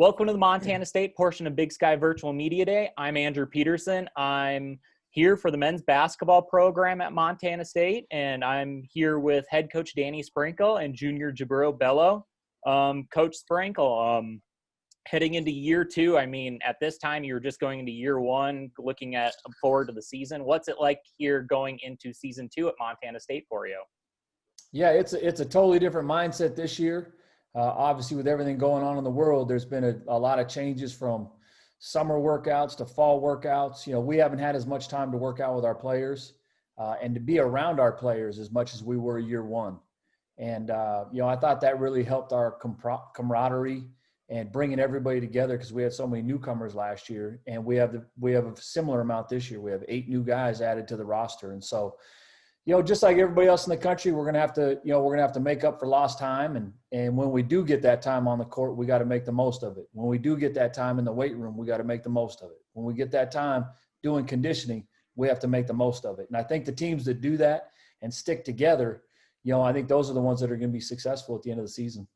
Welcome to the Montana State portion of Big Sky Virtual Media Day. I'm Andrew Peterson. I'm here for the men's basketball program at Montana State, and I'm here with head coach Danny Sprinkle and junior Jabril Bello. Coach Sprinkle, heading into year two, I mean, at this time you were just going into year one, looking at forward to the season. What's it like here going into season two at Montana State for you? Yeah, it's a totally different mindset this year. Obviously, with everything going on in the world, there's been a lot of changes from summer workouts to fall workouts. You know, we haven't had as much time to work out with our players and to be around our players as much as we were year one. And, you know, I thought that really helped our camaraderie and bringing everybody together because we had so many newcomers last year. And we have a similar amount this year. We have 8 new guys added to the roster. And so, you know, just like everybody else in the country, we're going to have to make up for lost time. And when we do get that time on the court, we got to make the most of it. When we do get that time in the weight room, we got to make the most of it. When we get that time doing conditioning, we have to make the most of it. And I think the teams that do that and stick together, you know, I think those are the ones that are going to be successful at the end of the season.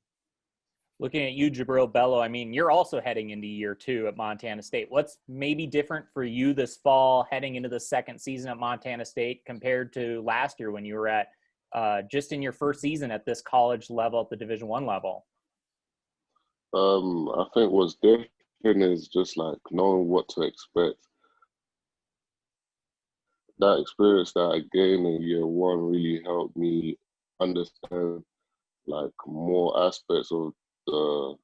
Looking at you, Jabril Bello, I mean, you're also heading into year two at Montana State. What's maybe different for you this fall heading into the second season at Montana State compared to last year when you were at just in your first season at this college level, at the Division I level? I think what's different is just like knowing what to expect. That experience that I gained in year one really helped me understand like more aspects of the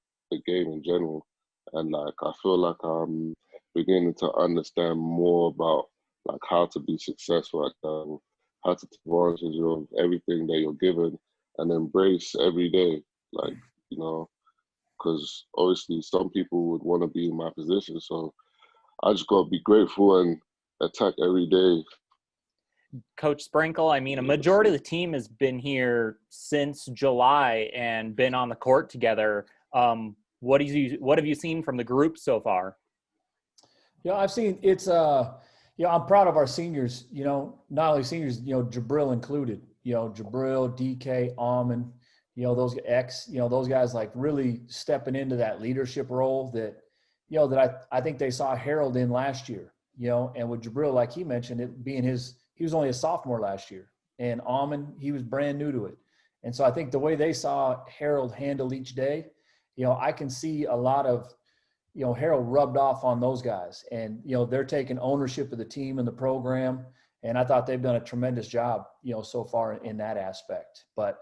game in general, and like I feel like I'm beginning to understand more about like how to be successful at that, how to take advantage of everything that you're given and embrace every day, like, you know, because obviously some people would want to be in my position, so I just got to be grateful and attack every day. Coach Sprinkle, I mean, a majority of the team has been here since July and been on the court together. What have you seen from the group so far? Yeah, I've seen it's you know, I'm proud of our seniors, you know, not only seniors, you know, Jabril included, you know, Jabril, DK, Almond, you know, those guys like really stepping into that leadership role that, you know, that I think they saw Harold in last year, you know, and with Jabril, like he mentioned, it being he was only a sophomore last year, and Almond, he was brand new to it. And so I think the way they saw Harold handle each day, you know, I can see a lot of, you know, Harold rubbed off on those guys, and, you know, they're taking ownership of the team and the program. And I thought they've done a tremendous job, you know, so far in that aspect. But,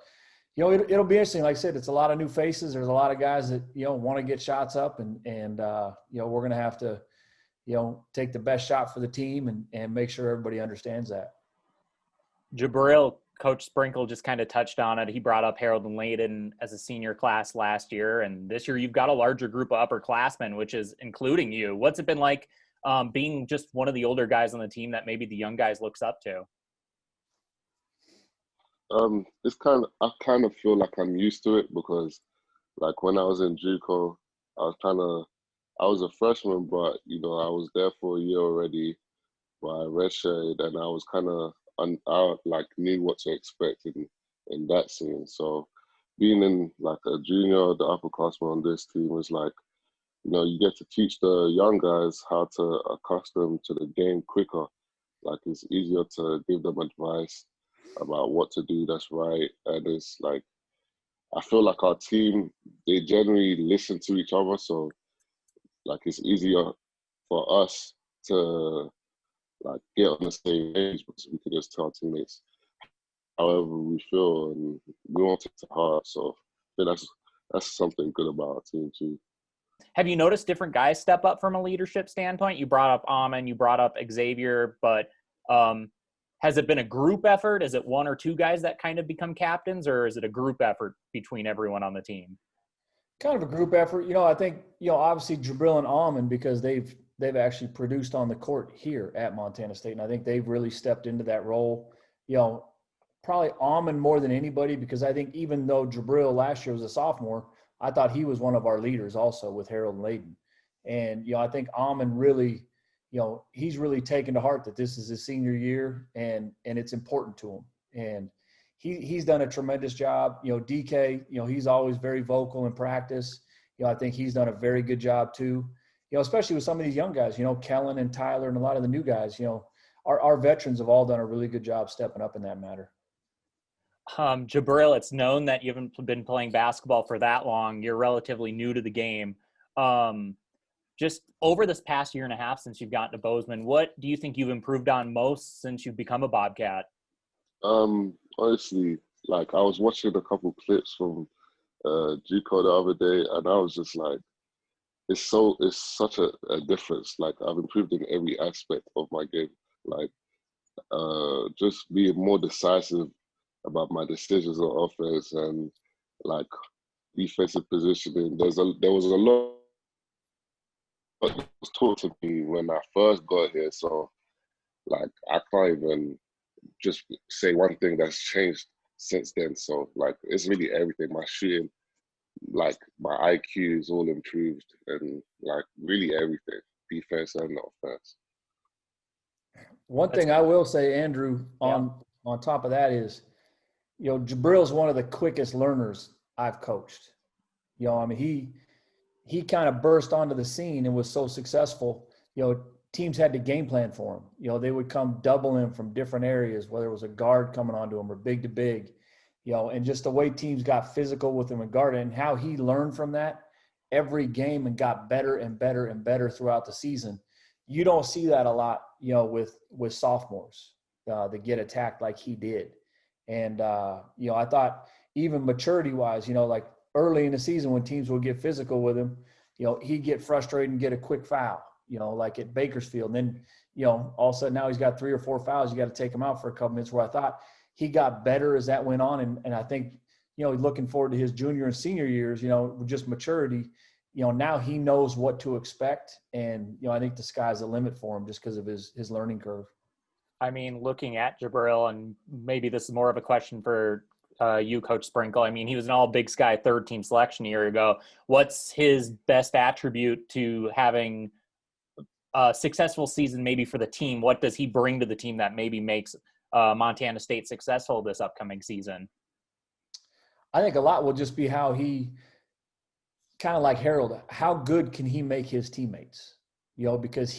you know, it'll be interesting. Like I said, it's a lot of new faces. There's a lot of guys that, you know, want to get shots up, and you know, we're going to have to, you know, take the best shot for the team and make sure everybody understands that. Jabril, Coach Sprinkle just kind of touched on it. He brought up Harold and Layden as a senior class last year, and this year you've got a larger group of upperclassmen, which is including you. What's it been like being just one of the older guys on the team that maybe the young guys looks up to? I kind of feel like I'm used to it because, like, when I was in JUCO, I was a freshman, but, you know, I was there for a year already by redshirted, and I was kind of I like knew what to expect in that scene. So being in like a junior, the upperclassman on this team was like, you know, you get to teach the young guys how to accustom to the game quicker. Like it's easier to give them advice about what to do that's right. And it's like, I feel like our team, they generally listen to each other. So like it's easier for us to like get on the same page because we can just tell our teammates however we feel, and we won't take it to heart. So I think that's something good about our team too. Have you noticed different guys step up from a leadership standpoint? You brought up Amon, you brought up Xavier, but has it been a group effort? Is it one or two guys that kind of become captains, or is it a group effort between everyone on the team? Kind of a group effort. You know, I think, you know, obviously Jabril and Almond, because they've actually produced on the court here at Montana State, and I think they've really stepped into that role. You know, probably Almond more than anybody, because I think even though Jabril last year was a sophomore, I thought he was one of our leaders also with Harold and Layden. And, you know, I think Almond really, you know, he's really taken to heart that this is his senior year, and it's important to him. And he's done a tremendous job. You know, DK, you know, he's always very vocal in practice. I think he's done a very good job too. Especially with some of these young guys, Kellen and Tyler and a lot of the new guys, our veterans have all done a really good job stepping up in that matter. Jabril, it's known that you haven't been playing basketball for that long. You're relatively new to the game. Just over this past year and a half since you've gotten to Bozeman, what do you think you've improved on most since you've become a Bobcat? Honestly, like I was watching a couple clips from G-Code the other day, and I was just like, it's such a difference. Like I've improved in every aspect of my game. Like just being more decisive about my decisions on offense and like defensive positioning. There was a lot that was taught to me when I first got here. So like I can't even just say one thing that's changed since then. So like it's really everything. My shooting, like my IQ is all improved, and like really everything, defense and offense. One thing I will say, Andrew, on top of that is, Jabril's one of the quickest learners I've coached. I mean, he kind of burst onto the scene and was so successful. Teams had to game plan for him. They would come double him from different areas, whether it was a guard coming onto him or big to big. And just the way teams got physical with him and guarded, and how he learned from that every game and got better and better and better throughout the season. You don't see that a lot, with sophomores that get attacked like he did. And, I thought even maturity-wise, like early in the season when teams would get physical with him, he'd get frustrated and get a quick foul, like at Bakersfield. And then, all of a sudden now he's got 3 or 4 fouls. You got to take him out for a couple minutes, where I thought he got better as that went on. And I think, looking forward to his junior and senior years, just maturity, now he knows what to expect. And, I think the sky's the limit for him just because of his learning curve. I mean, looking at Jabril, and maybe this is more of a question for you, Coach Sprinkle. I mean, he was an all Big Sky third-team selection a year ago. What's his best attribute to having a successful season maybe for the team? What does he bring to the team that maybe makes Montana State successful this upcoming season? I think a lot will just be how he, kind of like Harold, how good can he make his teammates? Because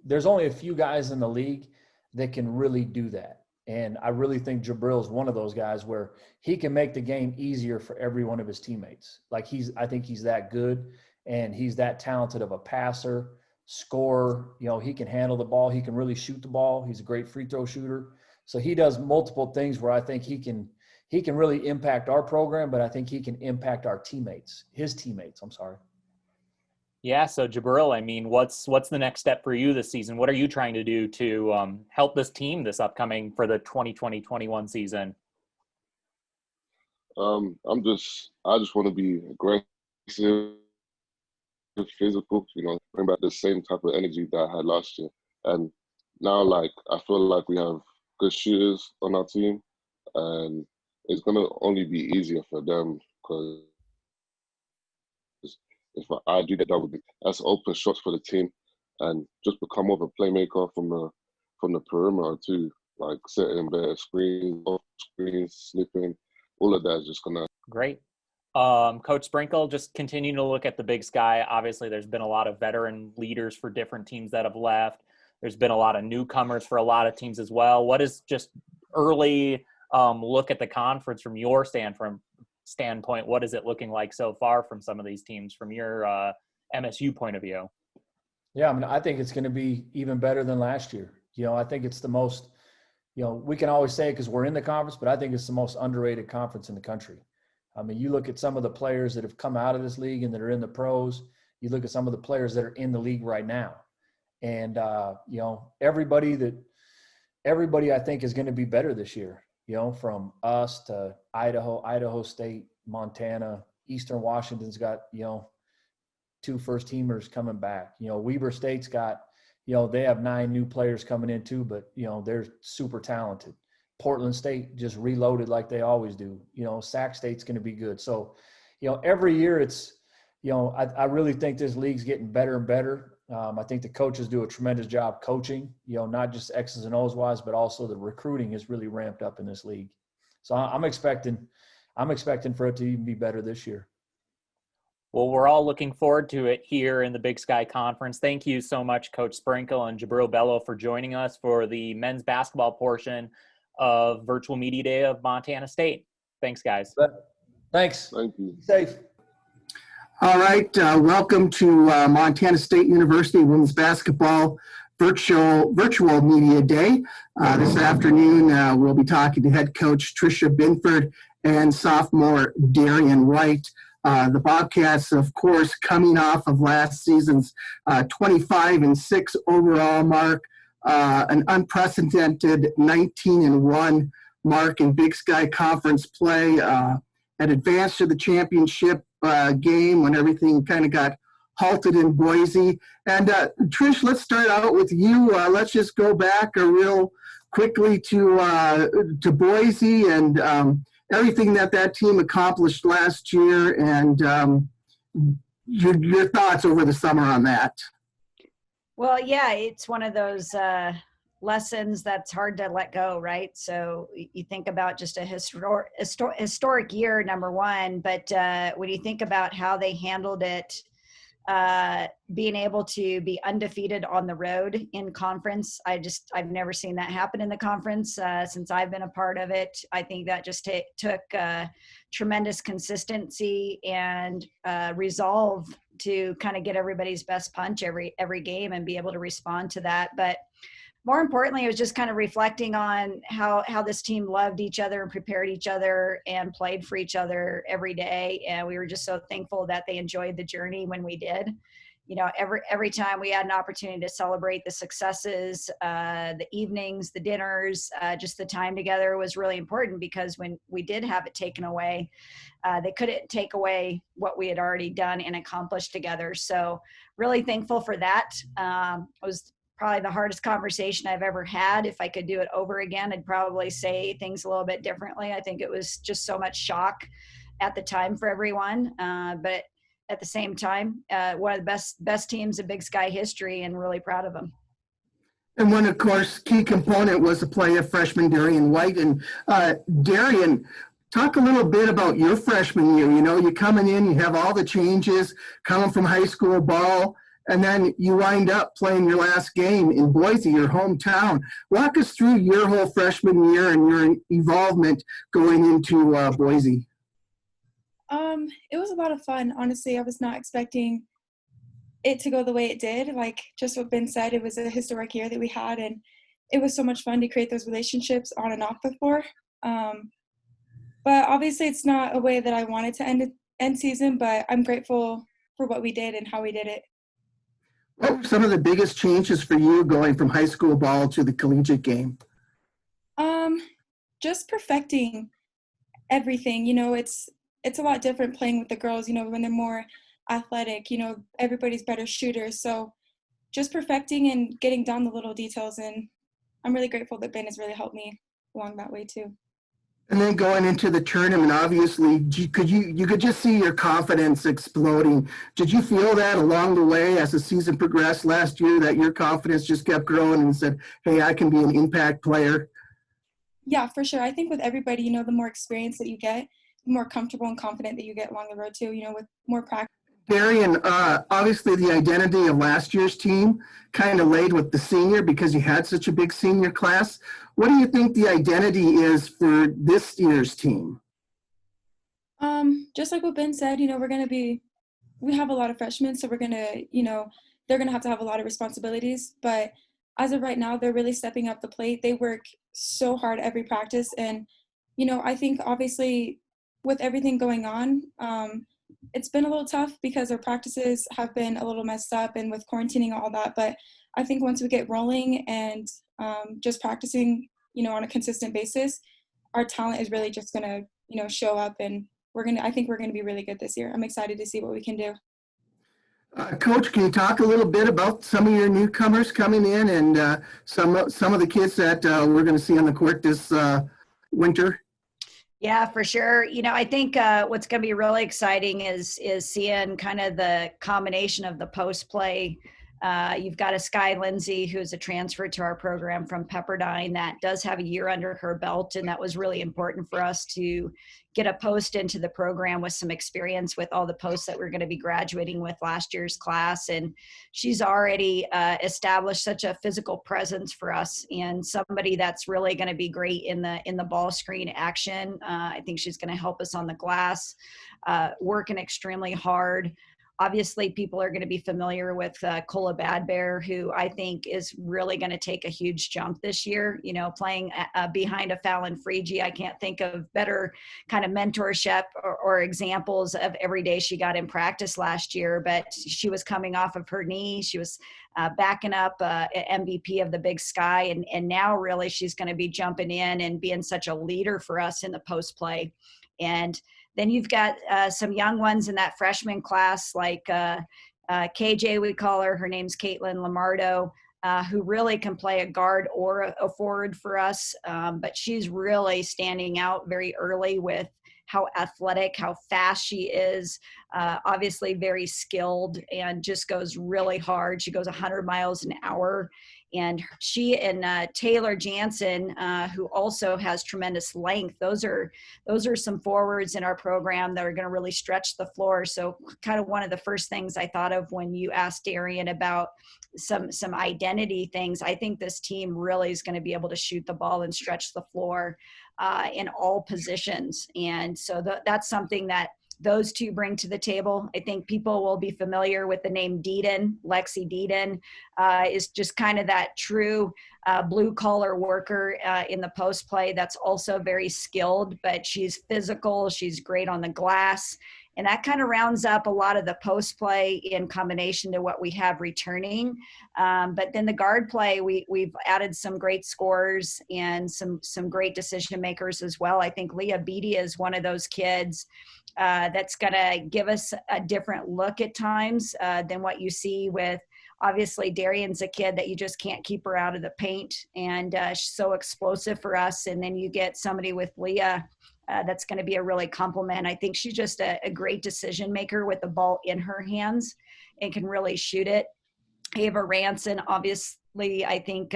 there's only a few guys in the league that can really do that. And I really think Jabril is one of those guys where he can make the game easier for every one of his teammates. Like I think he's that good, and he's that talented of a passer, scorer. He can handle the ball. He can really shoot the ball. He's a great free throw shooter. So he does multiple things where I think he can really impact our program, but I think he can impact our teammates, his teammates. I'm sorry. Yeah. So Jabril, I mean, what's the next step for you this season? What are you trying to do to help this team this upcoming for the 2020-21 season? I just want to be aggressive, physical, bring back the same type of energy that I had last year. And now, like, I feel like we have good shooters on our team, and it's going to only be easier for them because if I do get double, that's open shots for the team, and just become more of a playmaker from the perimeter too, like setting better screens, off screens, slipping, all of that is just gonna. Great. Coach Sprinkle, just continuing to look at the Big Sky. Obviously, there's been a lot of veteran leaders for different teams that have left. There's been a lot of newcomers for a lot of teams as well. What is just early look at the conference from your standpoint? What is it looking like so far from some of these teams from your MSU point of view? Yeah, I mean, I think it's going to be even better than last year. I think it's the most, we can always say it because we're in the conference, but I think it's the most underrated conference in the country. I mean, you look at some of the players that have come out of this league and that are in the pros. You look at some of the players that are in the league right now. And, everybody I think is going to be better this year, from us to Idaho State, Montana, Eastern Washington's got, 2 first-teamers coming back. Weber State's got, they have 9 new players coming in too, but, they're super talented. Portland State just reloaded like they always do. Sac State's going to be good. So, every year it's, I really think this league's getting better and better. I think the coaches do a tremendous job coaching, not just X's and O's wise, but also the recruiting is really ramped up in this league. So I'm expecting for it to even be better this year. Well, we're all looking forward to it here in the Big Sky Conference. Thank you so much, Coach Sprinkle and Jabril Bello, for joining us for the men's basketball portion of Virtual Media Day of Montana State. Thanks, guys. Thanks. Thank you. Be safe. All right, welcome to Montana State University Women's Basketball Virtual Media Day. This afternoon, we'll be talking to head coach Tricia Binford and sophomore Darian White. The Bobcats, of course, coming off of last season's 25-6 overall mark, an unprecedented 19-1 mark in Big Sky Conference play, had advanced to the championship game when everything kind of got halted in Boise. And Trish, let's start out with you. Let's just go back real quickly to Boise and everything that team accomplished last year, and your thoughts over the summer on that. Well, yeah, it's one of those lessons that's hard to let go, right? So you think about just a historic year, number one, but when you think about how they handled it, being able to be undefeated on the road in conference, I've never seen that happen in the conference since I've been a part of it. I think that just took tremendous consistency and resolve to kind of get everybody's best punch every game and be able to respond to that. But more importantly, it was just kind of reflecting on how this team loved each other and prepared each other and played for each other every day. And we were just so thankful that they enjoyed the journey when we did. You know, every time we had an opportunity to celebrate the successes, the evenings, the dinners, just the time together was really important, because when we did have it taken away, they couldn't take away what we had already done and accomplished together. So really thankful for that. It was probably the hardest conversation I've ever had. If I could do it over again, I'd probably say things a little bit differently. I think it was just so much shock at the time for everyone. But at the same time, one of the best teams in Big Sky history, and really proud of them. And one, of course, key component was the play of freshman Darian White. And Darian, talk a little bit about your freshman year. You know, you're coming in, you have all the changes coming from high school ball, and then you wind up playing your last game in Boise, your hometown. Walk us through your whole freshman year and your involvement going into Boise. It was a lot of fun. Honestly, I was not expecting it to go the way it did. Like just what Ben said, it was a historic year that we had, and it was so much fun to create those relationships on and off the floor. But obviously it's not a way that I wanted to end season, but I'm grateful for what we did and how we did it. What were some of the biggest changes for you going from high school ball to the collegiate game? Just perfecting everything. You know, it's a lot different playing with the girls, you know, when they're more athletic, you know, everybody's better shooters. So just perfecting and getting down the little details. And I'm really grateful that Ben has really helped me along that way too. And then going into the tournament, obviously, you could just see your confidence exploding. Did you feel that along the way as the season progressed last year, that your confidence just kept growing and said, hey, I can be an impact player? Yeah, for sure. I think with everybody, you know, the more experience that you get, the more comfortable and confident that you get along the road too, you know, with more practice. Darian, obviously the identity of last year's team kind of laid with the senior because you had such a big senior class. What do you think the identity is for this year's team? Just like what Ben said, you know, we have a lot of freshmen, so we're going to, you know, they're going to have a lot of responsibilities. But as of right now, they're really stepping up the plate. They work so hard every practice. And, you know, I think obviously with everything going on, it's been a little tough because our practices have been a little messed up and with quarantining and all that. But I think once we get rolling and just practicing, you know, on a consistent basis, our talent is really just going to, you know, show up, and I think we're going to be really good this year. I'm excited to see what we can do. Coach, can you talk a little bit about some of your newcomers coming in and some of the kids that we're going to see on the court this winter? Yeah, for sure. You know, I think what's going to be really exciting is seeing kind of the combination of the post play You've got a Skye Lindsay, who's a transfer to our program from Pepperdine that does have a year under her belt. And that was really important for us to get a post into the program with some experience with all the posts that we're going to be graduating with last year's class. And she's already established such a physical presence for us, and somebody that's really going to be great in the ball screen action. I think she's going to help us on the glass, working extremely hard. Obviously, people are going to be familiar with Kola Badbear, who I think is really going to take a huge jump this year. You know, playing behind a Fallon Freegee, I can't think of better kind of mentorship or examples of every day she got in practice last year. But she was coming off of her knee. She was backing up MVP of the Big Sky. And now really she's going to be jumping in and being such a leader for us in the post play. And then you've got some young ones in that freshman class, like KJ, we call her. Her name's Caitlin Lamardo, who really can play a guard or a forward for us. But she's really standing out very early with how athletic, how fast she is, obviously very skilled, and just goes really hard. She goes 100 miles an hour. And she and Taylor Jansen, who also has tremendous length, those are some forwards in our program that are going to really stretch the floor. So kind of one of the first things I thought of when you asked Darian about some identity things, I think this team really is going to be able to shoot the ball and stretch the floor in all positions. And so that's something that those two bring to the table. I think people will be familiar with the name Deedon. Lexi Deedon is just kind of that true blue collar worker in the post play that's also very skilled, but she's physical. She's great on the glass. And that kind of rounds up a lot of the post play in combination to what we have returning. But then the guard play, we've added some great scorers and some great decision makers as well. I think Leah Beatty is one of those kids that's going to give us a different look at times than what you see with, obviously, Darian's a kid that you just can't keep her out of the paint, and she's so explosive for us. And then you get somebody with Leah that's going to be a really compliment. I think she's just a great decision maker with the ball in her hands and can really shoot it. Ava Ranson, obviously, I think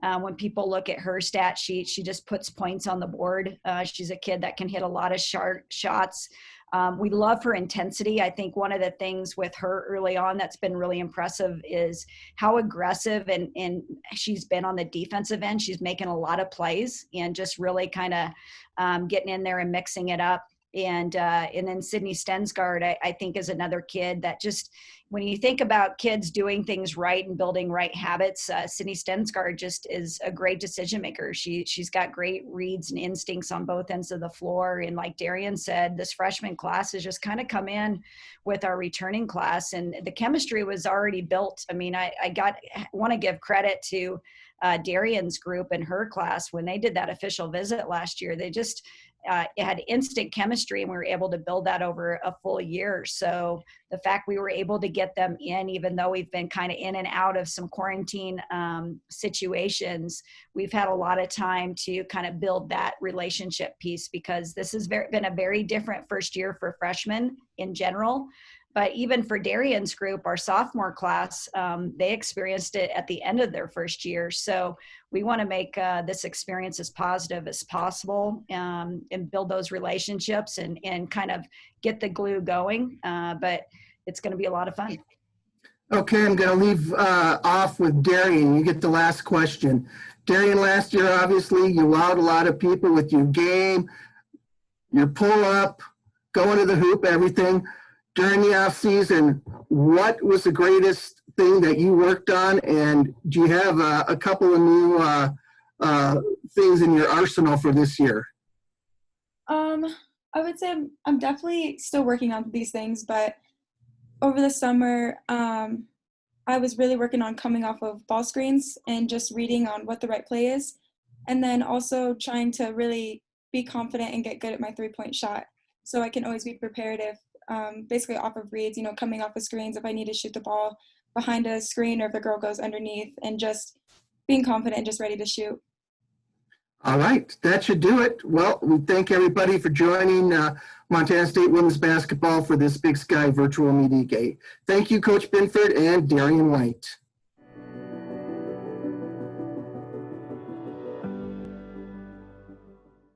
when people look at her stat sheet, she just puts points on the board. She's a kid that can hit a lot of sharp shots. We love her intensity. I think one of the things with her early on that's been really impressive is how aggressive and she's been on the defensive end. She's making a lot of plays and just really kind of getting in there and mixing it up. And then Sydney Stensgaard, I think, is another kid that just, when you think about kids doing things right and building right habits, Sydney Stensgaard just is a great decision maker. She's got great reads and instincts on both ends of the floor. And like Darian said, this freshman class has just kind of come in with our returning class, and the chemistry was already built. I mean, I want to give credit to Darian's group and her class. When they did that official visit last year, they just it had instant chemistry, and we were able to build that over a full year. So the fact we were able to get them in, even though we've been kind of in and out of some quarantine situations, we've had a lot of time to kind of build that relationship piece, because this has been a very different first year for freshmen in general. But even for Darian's group, our sophomore class, they experienced it at the end of their first year. So we want to make this experience as positive as possible and build those relationships and kind of get the glue going. But it's going to be a lot of fun. Okay, I'm going to leave off with Darian. You get the last question. Darian, last year, obviously, you wowed a lot of people with your game, your pull-up, going to the hoop, everything. During the off season, what was the greatest thing that you worked on, and do you have a couple of new things in your arsenal for this year? I would say I'm definitely still working on these things, but over the summer, I was really working on coming off of ball screens and just reading on what the right play is, and then also trying to really be confident and get good at my three-point shot, so I can always be prepared if basically off of reads, coming off of screens, if I need to shoot the ball behind a screen or if a girl goes underneath, and just being confident and just ready to shoot. All right, that should do it. Well, we thank everybody for joining Montana State Women's Basketball for this Big Sky Virtual Media Day. Thank you, Coach Binford and Darian White.